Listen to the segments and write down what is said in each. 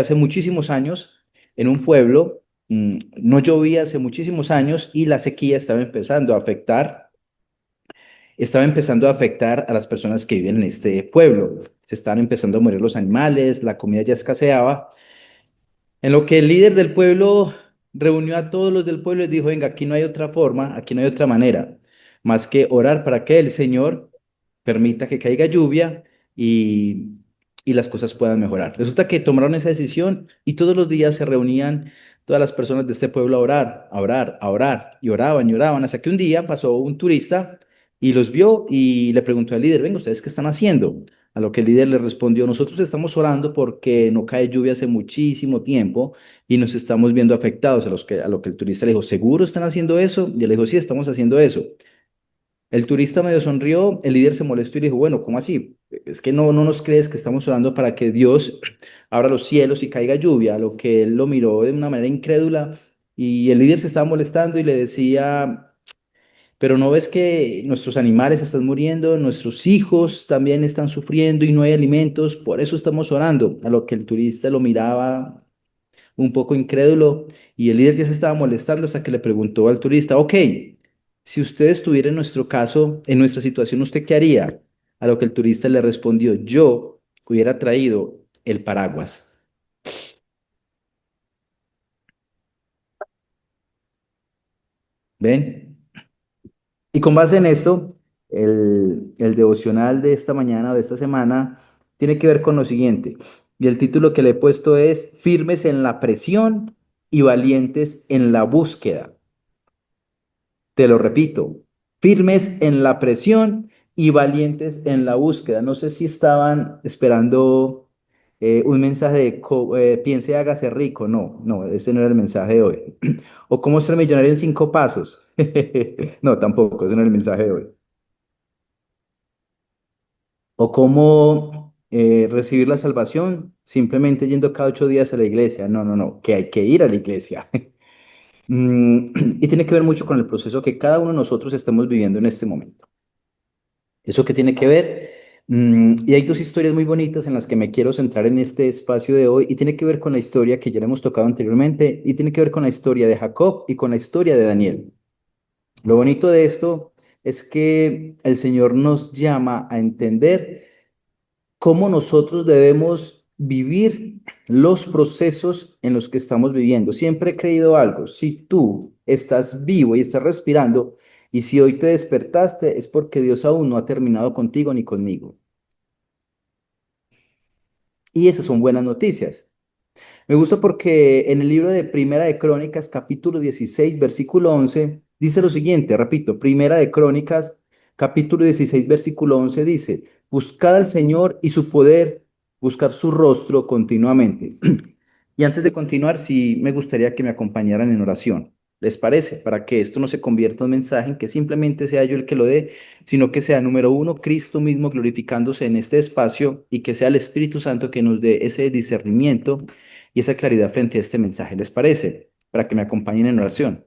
hace muchísimos años en un pueblo, no llovía hace muchísimos años y la sequía estaba empezando a afectar a las personas que viven en este pueblo. Se estaban empezando a morir los animales, la comida ya escaseaba, en lo que el líder del pueblo reunió a todos los del pueblo y dijo, venga, aquí no hay otra forma, aquí no hay otra manera, más que orar para que el Señor permita que caiga lluvia y, y las cosas puedan mejorar. Resulta que tomaron esa decisión y todos los días se reunían todas las personas de este pueblo a orar, a orar, a orar, y oraban, hasta que un día pasó un turista y los vio y le preguntó al líder, venga, ¿ustedes qué están haciendo? A lo que el líder le respondió, nosotros estamos orando porque no cae lluvia hace muchísimo tiempo y nos estamos viendo afectados. A lo que el turista le dijo, ¿seguro están haciendo eso? Y él le dijo, sí, estamos haciendo eso. El turista medio sonrió, el líder se molestó y dijo, bueno, ¿cómo así? Es que no nos crees que estamos orando para que Dios abra los cielos y caiga lluvia. A lo que él lo miró de una manera incrédula y el líder se estaba molestando y le decía, pero ¿no ves que nuestros animales están muriendo, nuestros hijos también están sufriendo y no hay alimentos? Por eso estamos orando. A lo que el turista lo miraba un poco incrédulo y el líder ya se estaba molestando hasta que le preguntó al turista, ok, si usted estuviera en nuestro caso, en nuestra situación, ¿usted qué haría? A lo que el turista le respondió, yo hubiera traído el paraguas. ¿Ven? Y con base en esto, el devocional de esta mañana o de esta semana tiene que ver con lo siguiente. Y el título que le he puesto es Firmes en la presión y valientes en la búsqueda. Te lo repito, firmes en la presión y valientes en la búsqueda. No sé si estaban esperando un mensaje de piense, hágase rico. No, no, ese no era el mensaje de hoy. O cómo ser millonario en 5 pasos. No, tampoco, ese no era el mensaje de hoy. O cómo recibir la salvación simplemente yendo cada 8 días a la iglesia. No, no, no, que hay que ir a la iglesia. Y tiene que ver mucho con el proceso que cada uno de nosotros estamos viviendo en este momento. ¿Eso qué tiene que ver? Y hay dos historias muy bonitas en las que me quiero centrar en este espacio de hoy y tiene que ver con la historia que ya le hemos tocado anteriormente y tiene que ver con la historia de Jacob y con la historia de Daniel. Lo bonito de esto es que el Señor nos llama a entender cómo nosotros debemos vivir los procesos en los que estamos viviendo. Siempre he creído algo, si tú estás vivo y estás respirando, y si hoy te despertaste, es porque Dios aún no ha terminado contigo ni conmigo. Y esas son buenas noticias. Me gusta porque en el libro de Primera de Crónicas, capítulo 16 versículo 11 dice lo siguiente, repito, Primera de Crónicas, capítulo 16 versículo 11 dice, buscad al Señor y su poder, buscar su rostro continuamente. Y antes de continuar, sí me gustaría que me acompañaran en oración. ¿Les parece? Para que esto no se convierta en un mensaje en que simplemente sea yo el que lo dé, sino que sea, número uno, Cristo mismo glorificándose en este espacio y que sea el Espíritu Santo que nos dé ese discernimiento y esa claridad frente a este mensaje. ¿Les parece? Para que me acompañen en oración.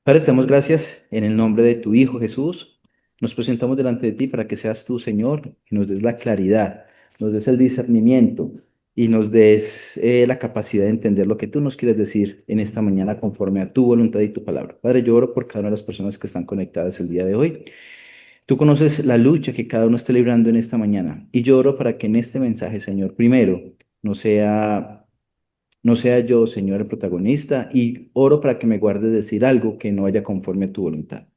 Padre, te damos gracias en el nombre de tu Hijo Jesús. Nos presentamos delante de ti para que seas tú, Señor, y nos des la claridad, nos des el discernimiento y nos des la capacidad de entender lo que tú nos quieres decir en esta mañana conforme a tu voluntad y tu palabra. Padre, yo oro por cada una de las personas que están conectadas el día de hoy. Tú conoces la lucha que cada uno esté librando en esta mañana y yo oro para que en este mensaje, Señor, primero, no sea no sea yo, Señor, el protagonista, y oro para que me guardes decir algo que no vaya conforme a tu voluntad.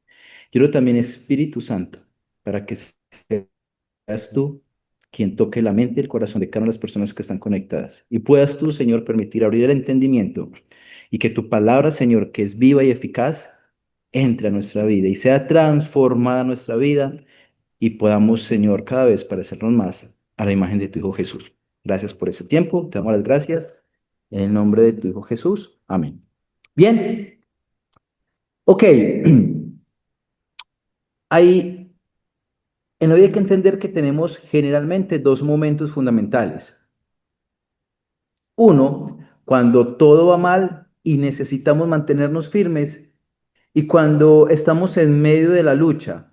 Quiero también Espíritu Santo, para que seas tú quien toque la mente y el corazón de cada una de las personas que están conectadas. Y puedas tú, Señor, permitir abrir el entendimiento y que tu palabra, Señor, que es viva y eficaz, entre a nuestra vida y sea transformada nuestra vida y podamos, Señor, cada vez parecernos más a la imagen de tu Hijo Jesús. Gracias por ese tiempo, te damos las gracias en el nombre de tu Hijo Jesús. Amén. Bien, ok. Hay, en la vida hay que entender que tenemos generalmente dos momentos fundamentales. Uno, cuando todo va mal y necesitamos mantenernos firmes, y cuando estamos en medio de la lucha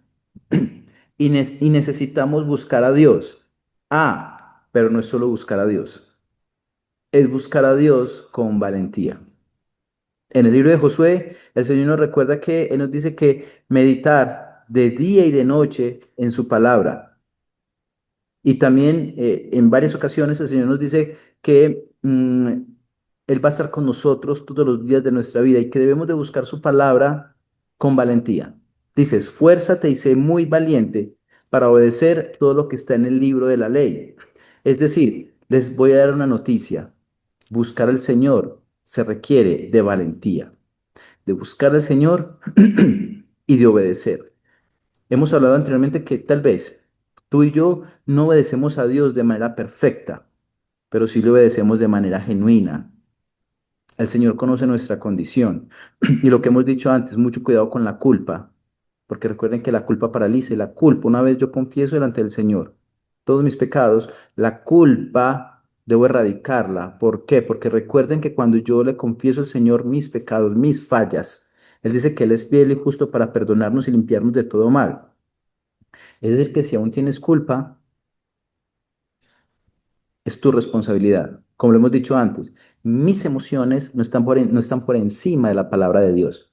y necesitamos buscar a Dios. Ah, pero no es solo buscar a Dios. es buscar a Dios con valentía. En el libro de Josué, el Señor nos recuerda que Él nos dice que meditar de día y de noche en su palabra. Y también en varias ocasiones el Señor nos dice que Él va a estar con nosotros todos los días de nuestra vida y que debemos de buscar su palabra con valentía. Dice, esfuérzate y sé muy valiente para obedecer todo lo que está en el libro de la ley. Es decir, les voy a dar una noticia. Buscar al Señor se requiere de valentía, de buscar al Señor y de obedecer. Hemos hablado anteriormente que tal vez tú y yo no obedecemos a Dios de manera perfecta, pero sí le obedecemos de manera genuina. El Señor conoce nuestra condición. Y lo que hemos dicho antes, mucho cuidado con la culpa, porque recuerden que la culpa paraliza y la culpa, una vez yo confieso delante del Señor todos mis pecados, la culpa debo erradicarla. ¿Por qué? Porque recuerden que cuando yo le confieso al Señor mis pecados, mis fallas, Él dice que Él es fiel y justo para perdonarnos y limpiarnos de todo mal. Es decir, que si aún tienes culpa, es tu responsabilidad. Como lo hemos dicho antes, mis emociones no están por encima de la palabra de Dios.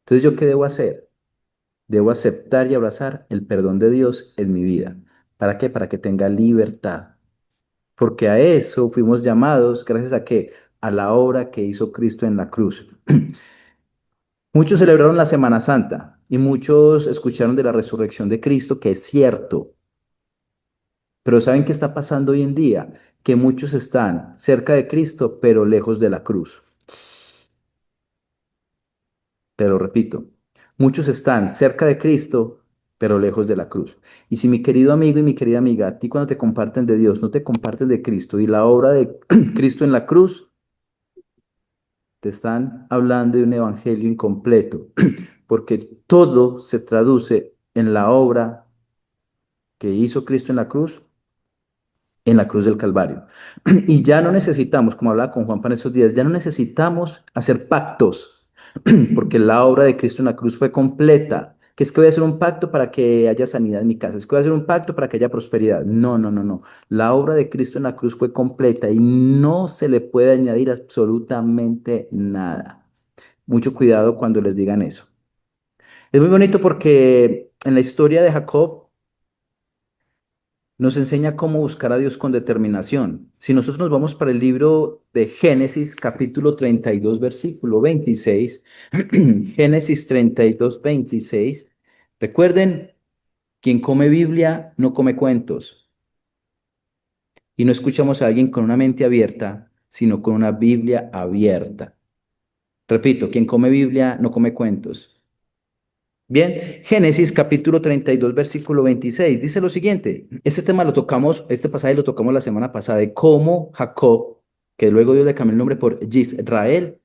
Entonces, ¿yo qué debo hacer? Debo aceptar y abrazar el perdón de Dios en mi vida. ¿Para qué? Para que tenga libertad. Porque a eso fuimos llamados, gracias a qué? A la obra que hizo Cristo en la cruz. Muchos celebraron la Semana Santa y muchos escucharon de la resurrección de Cristo, que es cierto. Pero ¿saben qué está pasando hoy en día? Que muchos están cerca de Cristo, pero lejos de la cruz. Te lo repito, muchos están cerca de Cristo, pero lejos de la cruz. Y si mi querido amigo y mi querida amiga, a ti cuando te comparten de Dios, no te comparten de Cristo y la obra de Cristo en la cruz, te están hablando de un evangelio incompleto, porque todo se traduce en la obra que hizo Cristo en la cruz del Calvario. Y ya no necesitamos, como hablaba con Juan en esos días, ya no necesitamos hacer pactos, porque la obra de Cristo en la cruz fue completa. Que es que voy a hacer un pacto para que haya sanidad en mi casa, es que voy a hacer un pacto para que haya prosperidad. No, no, no, no. La obra de Cristo en la cruz fue completa y no se le puede añadir absolutamente nada. Mucho cuidado cuando les digan eso. Es muy bonito porque en la historia de Jacob, nos enseña cómo buscar a Dios con determinación. Si nosotros nos vamos para el libro de Génesis, capítulo 32, versículo 26, Génesis 32, 26, recuerden, quien come Biblia no come cuentos y no escuchamos a alguien con una mente abierta, sino con una Biblia abierta. Repito, quien come Biblia no come cuentos. Bien, Génesis capítulo 32 versículo 26 dice lo siguiente. Este tema lo tocamos, este pasaje lo tocamos la semana pasada de cómo Jacob, que luego Dios le cambió el nombre por Israel,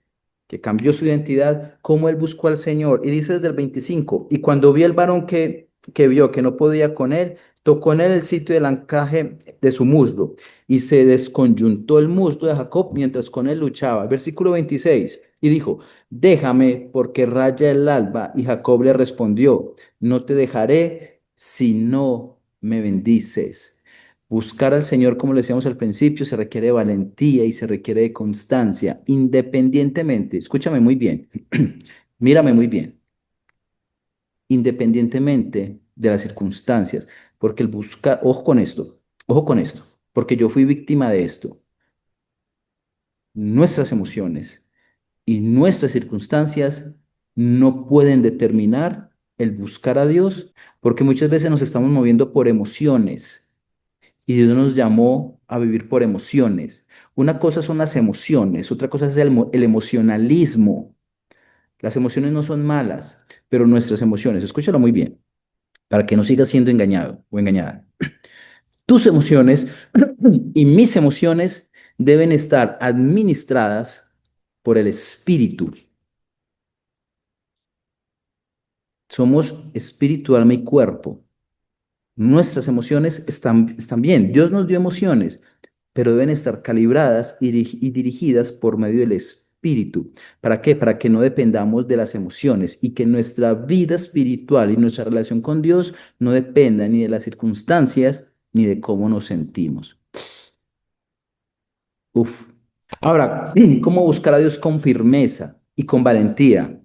que cambió su identidad, cómo él buscó al Señor. Y dice desde el 25, y cuando vio el varón que vio que no podía con él, tocó en él el sitio del encaje de su muslo, y se desconyuntó el muslo de Jacob mientras con él luchaba. Versículo 26, y dijo, déjame porque raya el alba. Y Jacob le respondió, no te dejaré si no me bendices. Buscar al Señor, como le decíamos al principio, se requiere de valentía y se requiere de constancia, independientemente, escúchame muy bien, mírame muy bien, independientemente de las circunstancias, porque el buscar, ojo con esto, porque yo fui víctima de esto, nuestras emociones y nuestras circunstancias no pueden determinar el buscar a Dios, porque muchas veces nos estamos moviendo por emociones y Dios nos llamó a vivir por emociones. Una cosa son las emociones, otra cosa es el emocionalismo. Las emociones no son malas, pero nuestras emociones, escúchalo muy bien, para que no sigas siendo engañado o engañada. Tus emociones y mis emociones deben estar administradas por el Espíritu. Somos espíritu, alma y cuerpo. Nuestras emociones están bien. Dios nos dio emociones, pero deben estar calibradas y dirigidas por medio del Espíritu. ¿Para qué? Para que no dependamos de las emociones y que nuestra vida espiritual y nuestra relación con Dios no dependa ni de las circunstancias ni de cómo nos sentimos. Uf. Ahora, ¿cómo buscar a Dios con firmeza y con valentía?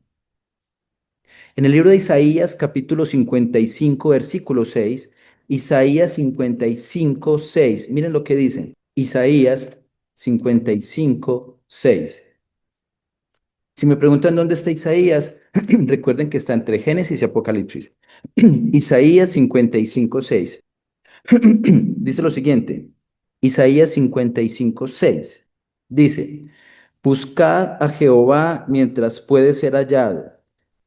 En el libro de Isaías, capítulo 55, versículo 6, Isaías 55, 6. Miren lo que dice. Isaías 55, 6. Si me preguntan dónde está Isaías, recuerden que está entre Génesis y Apocalipsis. Isaías 55, 6. Dice lo siguiente. Isaías 55, 6. Dice, buscad a Jehová mientras puede ser hallado,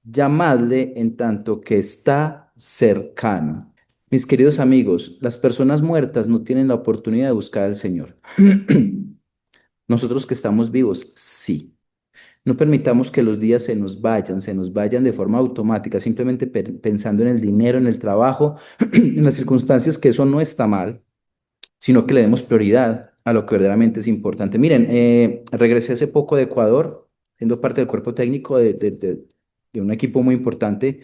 llamadle en tanto que está cercano. Mis queridos amigos, las personas muertas no tienen la oportunidad de buscar al Señor. Nosotros que estamos vivos, sí. No permitamos que los días se nos vayan de forma automática, simplemente pensando en el dinero, en el trabajo, en las circunstancias, que eso no está mal, sino que le demos prioridad a lo que verdaderamente es importante. Miren, regresé hace poco de Ecuador, siendo parte del cuerpo técnico de un equipo muy importante,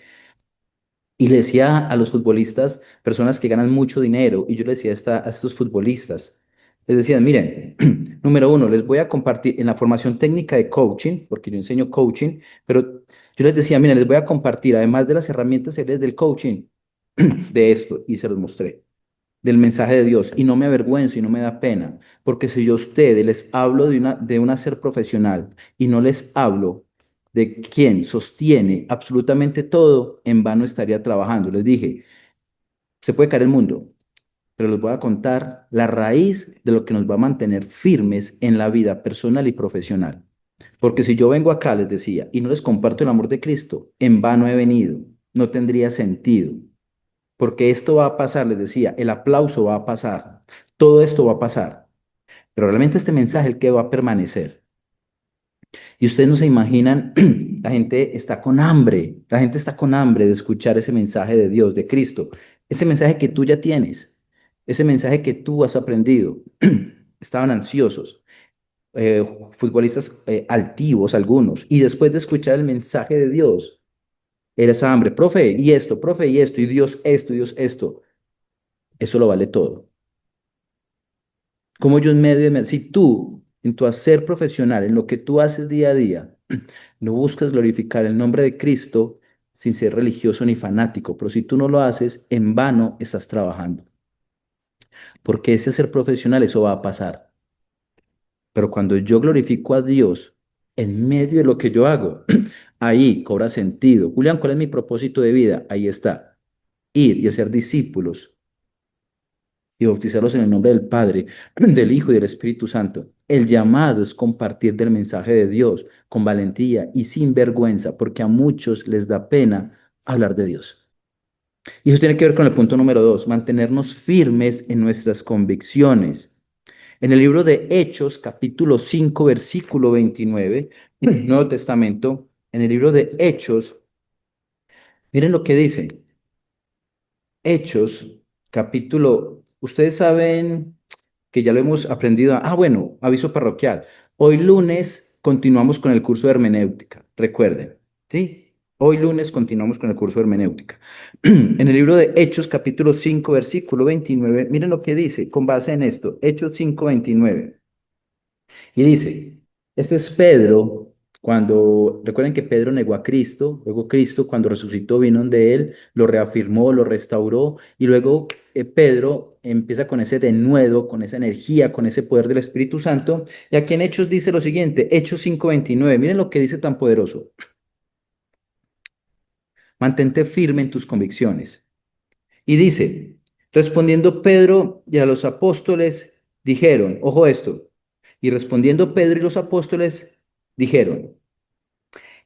y le decía a los futbolistas, personas que ganan mucho dinero, y yo le decía a estos futbolistas, les decía, miren, número uno, les voy a compartir en la formación técnica de coaching, porque yo enseño coaching, pero yo les decía, miren, les voy a compartir, además de las herramientas serias del coaching, de esto, y se los mostré del mensaje de Dios y no me avergüenzo y no me da pena, porque si yo a ustedes les hablo de un hacer profesional y no les hablo de quien sostiene absolutamente todo, en vano estaría trabajando. Les dije, se puede caer el mundo, pero les voy a contar la raíz de lo que nos va a mantener firmes en la vida personal y profesional. Porque si yo vengo acá, les decía, y no les comparto el amor de Cristo, en vano he venido, no tendría sentido. Porque esto va a pasar, les decía, el aplauso va a pasar, todo esto va a pasar, pero realmente este mensaje es el que va a permanecer. Y ustedes no se imaginan, la gente está con hambre, la gente está con hambre de escuchar ese mensaje de Dios, de Cristo, ese mensaje que tú ya tienes, ese mensaje que tú has aprendido. Estaban ansiosos, futbolistas altivos algunos, y después de escuchar el mensaje de Dios, era esa hambre, profe, y esto, y Dios esto, eso lo vale todo. Como yo en medio si tú, en tu hacer profesional, en lo que tú haces día a día, no buscas glorificar el nombre de Cristo sin ser religioso ni fanático, pero si tú no lo haces, en vano estás trabajando, porque ese ser profesional, eso va a pasar. Pero cuando yo glorifico a Dios en medio de lo que yo hago, ahí cobra sentido. Julián, ¿cuál es mi propósito de vida? Ahí está, ir y hacer discípulos y bautizarlos en el nombre del Padre, del Hijo y del Espíritu Santo. El llamado es compartir del mensaje de Dios con valentía y sin vergüenza, porque a muchos les da pena hablar de Dios. Y eso tiene que ver con el punto número dos, mantenernos firmes en nuestras convicciones. En el libro de Hechos, capítulo 5 versículo 29, Nuevo Testamento, en el libro de Hechos, miren lo que dice. Hechos, capítulo, ustedes saben que ya lo hemos aprendido. Ah, bueno, aviso parroquial. Hoy lunes continuamos con el curso de hermenéutica, recuerden, ¿sí? Hoy lunes continuamos con el curso de hermenéutica. En el libro de Hechos, capítulo 5 versículo 29, miren lo que dice con base en esto, Hechos 5 29. Y dice, este es Pedro, cuando, recuerden que Pedro negó a Cristo, luego Cristo cuando resucitó vino de él, lo reafirmó, lo restauró, y luego Pedro empieza con ese denuedo, con esa energía, con ese poder del Espíritu Santo, y aquí en Hechos dice lo siguiente, Hechos 5:29, miren lo que dice tan poderoso, mantente firme en tus convicciones. Y dice, respondiendo Pedro y a los apóstoles, dijeron, ojo esto, y respondiendo Pedro y los apóstoles, dijeron,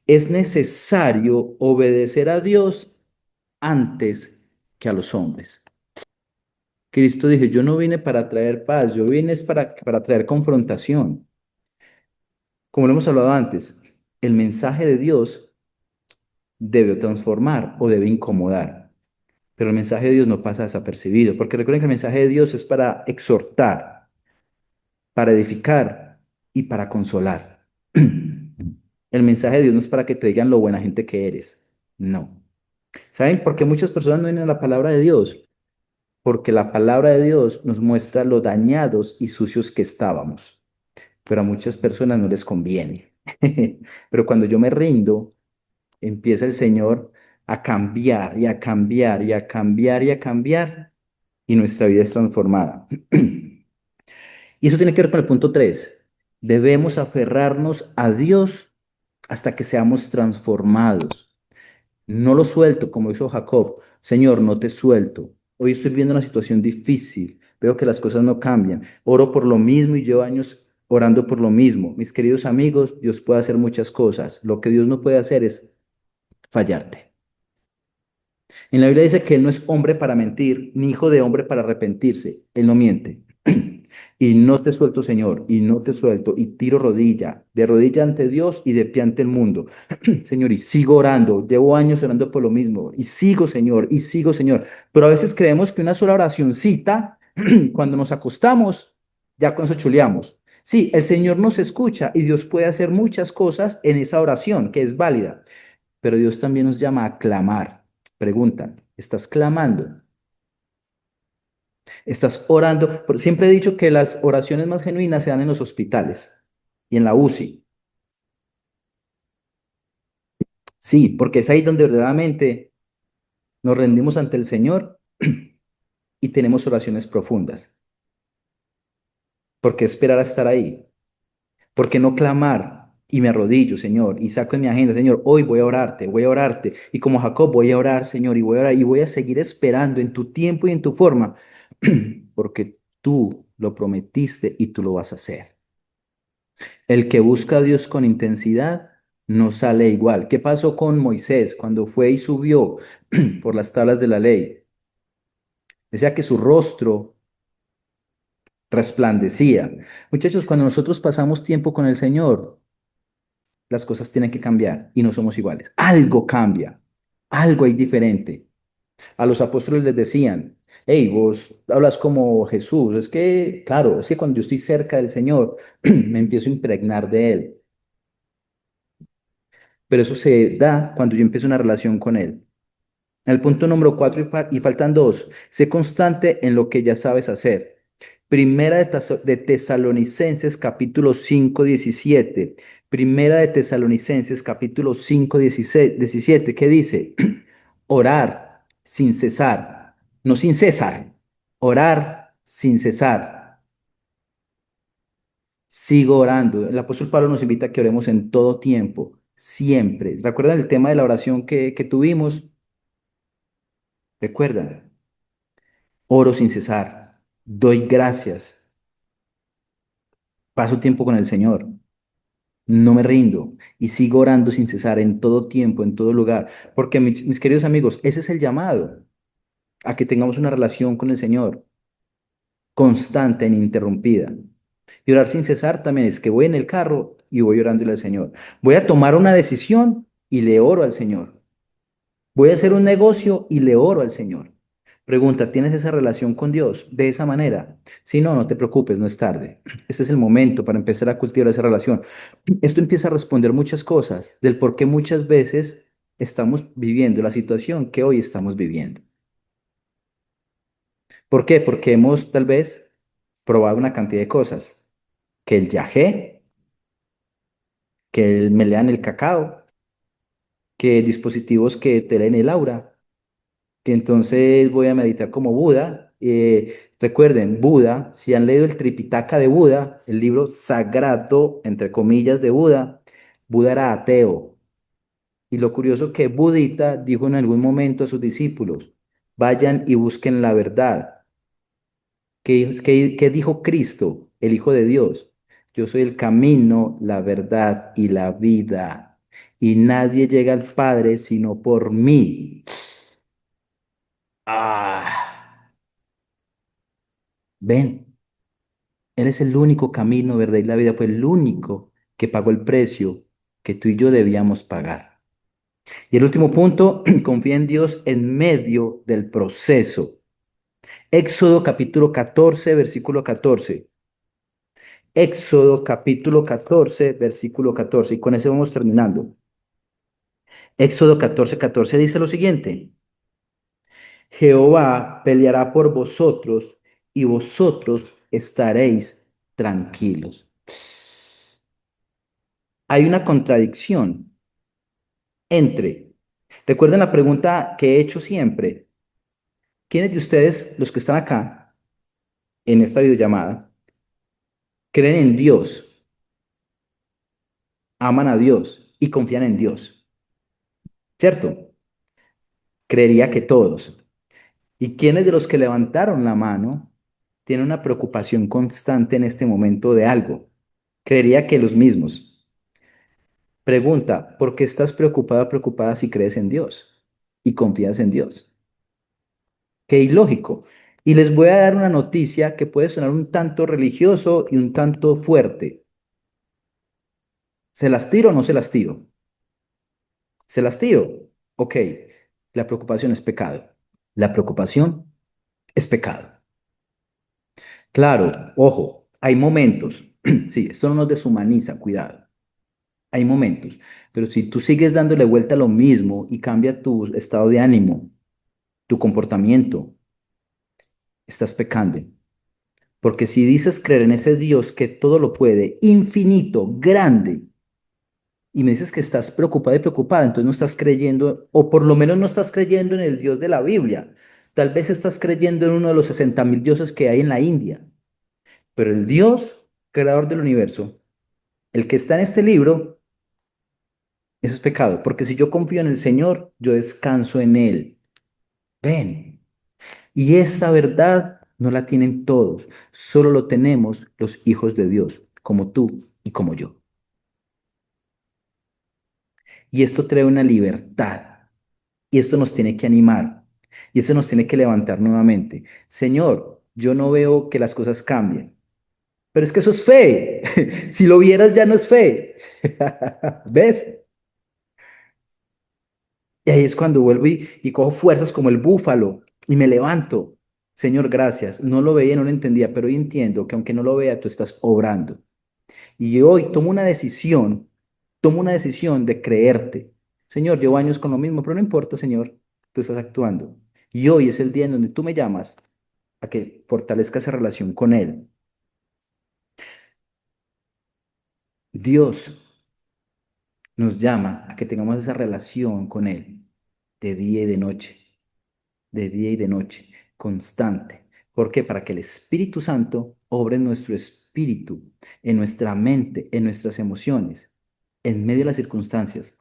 es necesario obedecer a Dios antes que a los hombres. Cristo dijo, yo no vine para traer paz, yo vine es para traer confrontación. Como lo hemos hablado antes, el mensaje de Dios debe transformar o debe incomodar, pero el mensaje de Dios no pasa desapercibido, porque recuerden que el mensaje de Dios es para exhortar, para edificar y para consolar. El mensaje de Dios no es para que te digan lo buena gente que eres, no. ¿Saben por qué muchas personas no vienen a la palabra de Dios? Porque la palabra de Dios nos muestra lo dañados y sucios que estábamos. pero a muchas personas no les conviene. Pero cuando yo me rindo, empieza el Señor a cambiar y a cambiar y a cambiar y a cambiar y nuestra vida es transformada. Y eso tiene que ver con el punto 3. Debemos aferrarnos a Dios hasta que seamos transformados. No lo suelto, como hizo Jacob. Señor, no te suelto. Hoy estoy viendo una situación difícil. Veo que las cosas no cambian. Oro por lo mismo y llevo años orando por lo mismo. Mis queridos amigos, Dios puede hacer muchas cosas. Lo que Dios no puede hacer es fallarte. En la Biblia dice que Él no es hombre para mentir, ni hijo de hombre para arrepentirse. Él no miente. Y no te suelto, Señor, y no te suelto, y tiro rodilla, de rodilla ante Dios y de pie ante el mundo. Señor, y sigo orando, llevo años orando por lo mismo, y sigo, Señor. Pero a veces creemos que una sola oracioncita, cuando nos acostamos, ya con eso chuleamos. Sí, el Señor nos escucha y Dios puede hacer muchas cosas en esa oración, que es válida, pero Dios también nos llama a clamar. Preguntan, ¿estás clamando? ¿Estás orando? Siempre he dicho que las oraciones más genuinas se dan en los hospitales y en la UCI. Sí, porque es ahí donde verdaderamente nos rendimos ante el Señor y tenemos oraciones profundas. ¿Por qué esperar a estar ahí? ¿Por qué no clamar? Y me arrodillo, Señor, y saco en mi agenda, Señor, hoy voy a orarte. Y como Jacob voy a orar, Señor, y voy a orar, y voy a seguir esperando en tu tiempo y en tu forma, porque tú lo prometiste y tú lo vas a hacer. El que busca a Dios con intensidad no sale igual. ¿Qué pasó con Moisés cuando fue y subió por las tablas de la ley? Decía que su rostro resplandecía. Muchachos, cuando nosotros pasamos tiempo con el Señor, las cosas tienen que cambiar y no somos iguales. Algo cambia, algo hay diferente. A los apóstoles les decían, hey, vos hablas como Jesús. Es que, claro, es que cuando yo estoy cerca del Señor, me empiezo a impregnar de Él. Pero eso se da cuando yo empiezo una relación con Él. El punto número 4 y faltan dos. Sé constante en lo que ya sabes hacer. Primera de Tesalonicenses capítulo 5 17. Primera de Tesalonicenses capítulo 5 16 17. ¿Qué dice? Orar sin cesar. No sin cesar. Orar sin cesar. Sigo orando. El apóstol Pablo nos invita a que oremos en todo tiempo, siempre. ¿Recuerdan el tema de la oración que tuvimos? Recuerdan. Oro sin cesar, doy gracias, paso tiempo con el Señor, no me rindo y sigo orando sin cesar en todo tiempo, en todo lugar, porque mis queridos amigos, ese es el llamado, a que tengamos una relación con el Señor constante e ininterrumpida. Y orar sin cesar también es que voy en el carro y voy orándole al Señor. Voy a tomar una decisión y le oro al Señor. Voy a hacer un negocio y le oro al Señor. Pregunta, ¿tienes esa relación con Dios de esa manera? Si no, no te preocupes, no es tarde. Este es el momento para empezar a cultivar esa relación. Esto empieza a responder muchas cosas del por qué muchas veces estamos viviendo la situación que hoy estamos viviendo. ¿Por qué? Porque hemos tal vez probado una cantidad de cosas. Que el yagé, que el me lean el cacao, que dispositivos que te leen el aura, que entonces voy a meditar como Buda. Recuerden, Buda, si han leído el Tripitaka de Buda, el libro sagrado, entre comillas, de Buda, Buda era ateo. Y lo curioso que Budita dijo en algún momento a sus discípulos, vayan y busquen la verdad. ¿Qué dijo Cristo, el Hijo de Dios? Yo soy el camino, la verdad y la vida. Y nadie llega al Padre sino por mí. Ah, ven. Él es el único camino, verdad y la vida. Fue el único que pagó el precio que tú y yo debíamos pagar. Y el último punto, confía en Dios en medio del proceso. Éxodo capítulo 14, versículo 14. Éxodo capítulo 14, versículo 14. Y con eso vamos terminando. Éxodo 14, 14 dice lo siguiente. Jehová peleará por vosotros y vosotros estaréis tranquilos. Hay una contradicción entre, recuerden la pregunta que he hecho siempre, ¿quiénes de ustedes, los que están acá en esta videollamada, creen en Dios, aman a Dios y confían en Dios? ¿Cierto? Creería que todos. ¿Y quiénes de los que levantaron la mano tienen una preocupación constante en este momento de algo? Creería que los mismos. Pregunta, ¿por qué estás preocupada, preocupada si crees en Dios y confías en Dios? Qué ilógico. Y les voy a dar una noticia que puede sonar un tanto religioso y un tanto fuerte. ¿Se las tiro o no se las tiro? ¿Se las tiro? Ok, la preocupación es pecado. La preocupación es pecado. Claro, ojo, hay momentos. Sí, esto no nos deshumaniza, cuidado. Hay momentos, pero si tú sigues dándole vuelta a lo mismo y cambia tu estado de ánimo, tu comportamiento, estás pecando. Porque si dices creer en ese Dios que todo lo puede, infinito, grande, y me dices que estás preocupada y preocupada, entonces no estás creyendo, o por lo menos no estás creyendo en el Dios de la Biblia. Tal vez estás creyendo en uno de los 60.000 dioses que hay en la India, pero el Dios, creador del universo, el que está en este libro, eso es pecado, porque si yo confío en el Señor, yo descanso en Él. Ven. Y esta verdad no la tienen todos, solo lo tenemos los hijos de Dios, como tú y como yo. Y esto trae una libertad, y esto nos tiene que animar, y esto nos tiene que levantar nuevamente. Señor, yo no veo que las cosas cambien, pero es que eso es fe. Si lo vieras ya no es fe. ¿Ves? Y ahí es cuando vuelvo y cojo fuerzas como el búfalo y me levanto. Señor, gracias. No lo veía, no lo entendía, pero hoy entiendo que aunque no lo vea, tú estás obrando. Y hoy tomo una decisión de creerte. Señor, llevo años con lo mismo, pero no importa, Señor, tú estás actuando. Y hoy es el día en donde tú me llamas a que fortalezca esa relación con Él. Dios nos llama a que tengamos esa relación con Él de día y de noche, de día y de noche, constante. ¿Por qué? Para que el Espíritu Santo obre en nuestro espíritu, en nuestra mente, en nuestras emociones, en medio de las circunstancias.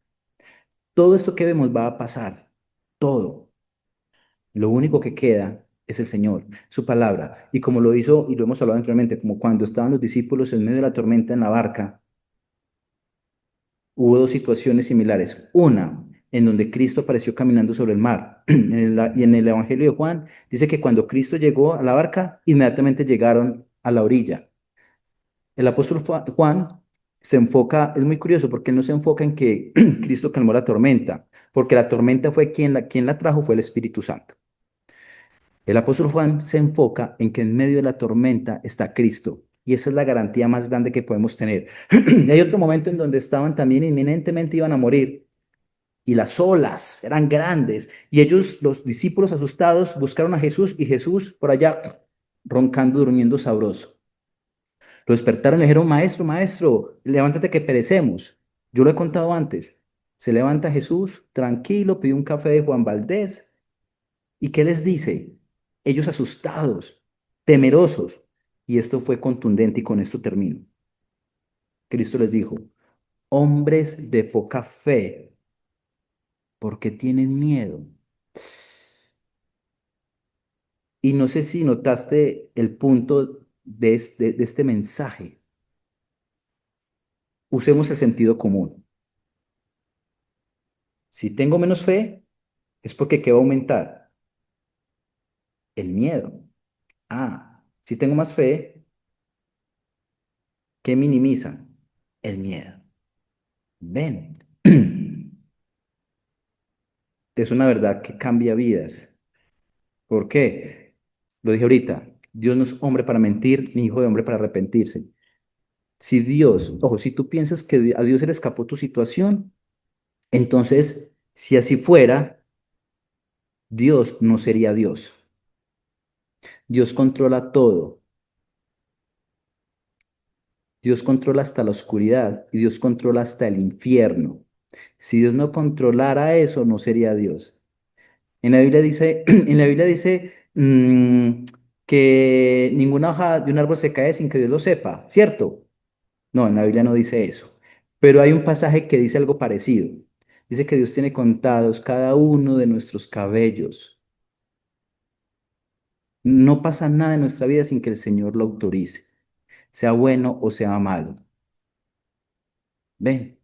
Todo esto que vemos va a pasar, todo. Lo único que queda es el Señor, su palabra. Y como lo hizo, y lo hemos hablado anteriormente, como cuando estaban los discípulos en medio de la tormenta en la barca, hubo dos situaciones similares. Una, en donde Cristo apareció caminando sobre el mar. Y en el Evangelio de Juan dice que cuando Cristo llegó a la barca, inmediatamente llegaron a la orilla. El apóstol Juan se enfoca, es muy curioso porque él no se enfoca en que Cristo calmó la tormenta, porque la tormenta fue quien la trajo, fue el Espíritu Santo. El apóstol Juan se enfoca en que en medio de la tormenta está Cristo. Y esa es la garantía más grande que podemos tener. Y hay otro momento en donde estaban también inminentemente iban a morir y las olas eran grandes y ellos, los discípulos asustados, buscaron a Jesús y Jesús por allá roncando, durmiendo sabroso. Lo despertaron y le dijeron, maestro, maestro, levántate que perecemos. Yo lo he contado antes. Se levanta Jesús, tranquilo, pide un café de Juan Valdés. ¿Y qué les dice? Ellos asustados, temerosos. Y esto fue contundente y con esto termino. Cristo les dijo, hombres de poca fe, ¿por qué tienen miedo? Y no sé si notaste el punto de este mensaje. Usemos el sentido común. Si tengo menos fe, es porque ¿qué va a aumentar? El miedo. Ah, si tengo más fe, ¿qué minimiza? El miedo. Ven. Es una verdad que cambia vidas. ¿Por qué? Lo dije ahorita, Dios no es hombre para mentir, ni hijo de hombre para arrepentirse. Si Dios, ojo, si tú piensas que a Dios se le escapó tu situación, entonces, si así fuera, Dios no sería Dios. Dios controla todo. Dios controla hasta la oscuridad y Dios controla hasta el infierno. Si Dios no controlara eso, no sería Dios. En la Biblia dice, en la Biblia dice que ninguna hoja de un árbol se cae sin que Dios lo sepa, ¿cierto? No, en la Biblia no dice eso. Pero hay un pasaje que dice algo parecido. Dice que Dios tiene contados cada uno de nuestros cabellos. No pasa nada en nuestra vida sin que el Señor lo autorice, sea bueno o sea malo. Ven,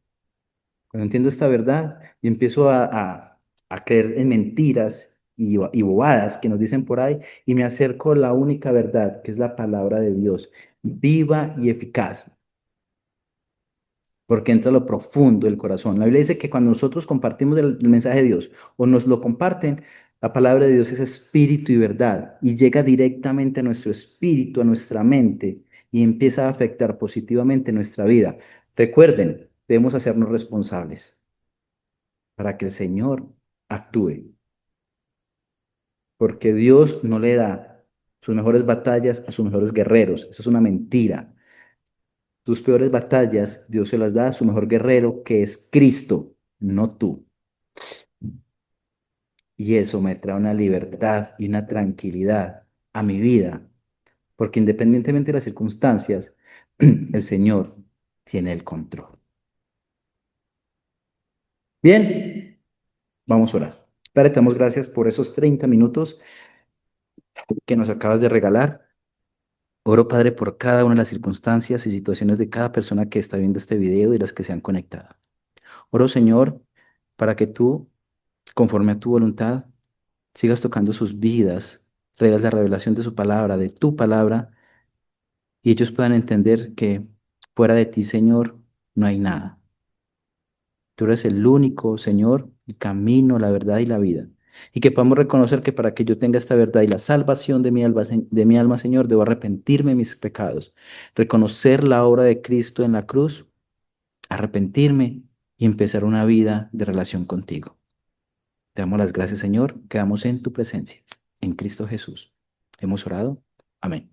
cuando entiendo esta verdad, yo empiezo a creer en mentiras y bobadas que nos dicen por ahí y me acerco a la única verdad, que es la palabra de Dios, viva y eficaz, porque entra a lo profundo del corazón. La Biblia dice que cuando nosotros compartimos el mensaje de Dios o nos lo comparten, la palabra de Dios es espíritu y verdad y llega directamente a nuestro espíritu, a nuestra mente y empieza a afectar positivamente nuestra vida. Recuerden, debemos hacernos responsables para que el Señor actúe, porque Dios no le da sus mejores batallas a sus mejores guerreros. Eso es una mentira. Tus peores batallas, Dios se las da a su mejor guerrero, que es Cristo, no tú. Y eso me trae una libertad y una tranquilidad a mi vida, porque independientemente de las circunstancias, el Señor tiene el control. Bien, vamos a orar. Padre, te damos gracias por esos 30 minutos que nos acabas de regalar. Oro, Padre, por cada una de las circunstancias y situaciones de cada persona que está viendo este video y las que se han conectado. Oro, Señor, para que tú, conforme a tu voluntad, sigas tocando sus vidas, traigas la revelación de su palabra, de tu palabra, y ellos puedan entender que fuera de ti, Señor, no hay nada. Tú eres el único, Señor, el camino, la verdad y la vida. Y que podamos reconocer que para que yo tenga esta verdad y la salvación de mi alma, Señor, debo arrepentirme de mis pecados, reconocer la obra de Cristo en la cruz, arrepentirme y empezar una vida de relación contigo. Te damos las gracias, Señor. Quedamos en tu presencia, en Cristo Jesús. Hemos orado. Amén.